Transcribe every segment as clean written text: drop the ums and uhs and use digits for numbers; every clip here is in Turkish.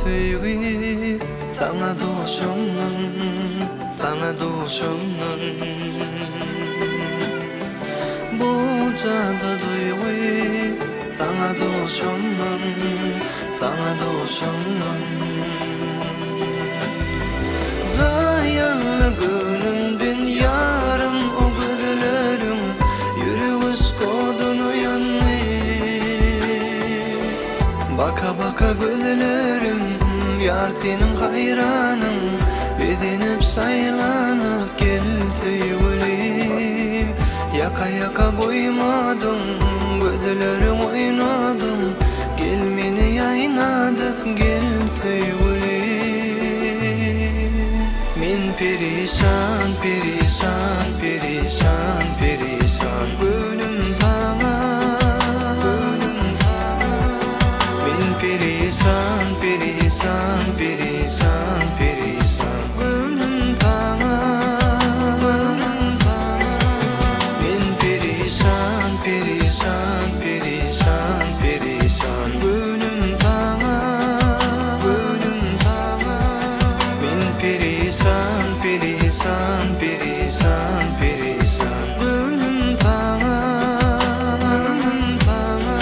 tüygi sana doşumnun, sana doşumnun. Bu cadır duygu sana doşumnun, sana doşumnun. Cayanlı gönlümdün yarım o gözlerim, yürüyüş kodunu yanlı. Baka baka gözlerim, yar senin hayranın, bezenip saylanıp gel tüyülü. Yaka yaka koymadım, gözlerim oynadım, gel meni yaynadık gel tüyülü. Min perişan, perişan, perişan, perişan, gönlüm sana, gönlüm sana. Min perişan, perişan, perişan, perişan, gönlüm sana, gönlüm sana. Min perişan, perişan, perişan, perişan, gönlüm sana, gönlüm sana. Min perişan, perişan, perişan, perişan, gönlüm sana, gönlüm sana.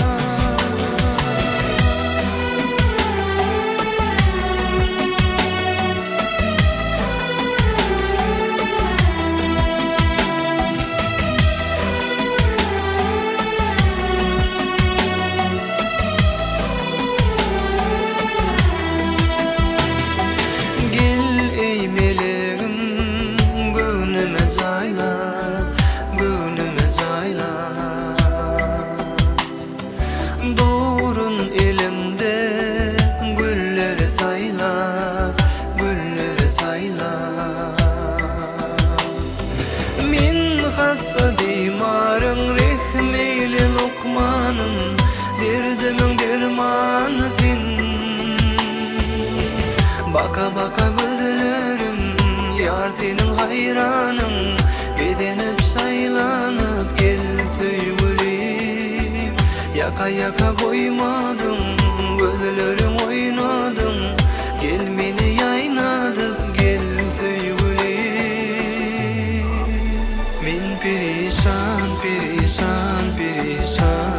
Gel ey meleğim, gönlüme zayla, gönlüme zayla. Doğrun elimde gülleri sayla, gülleri sayla. Min hassa dimarın rehmeyli lokmanın, derdimin dermanı sen. Baka baka gözlerim, yar senin hayranın, bezenip saylanıp gel tüyülü. Yaka yaka koymadım, gözlerim oynadım, gel meni yaynadık gel tüyülü. Min perişan, perişan, perişan,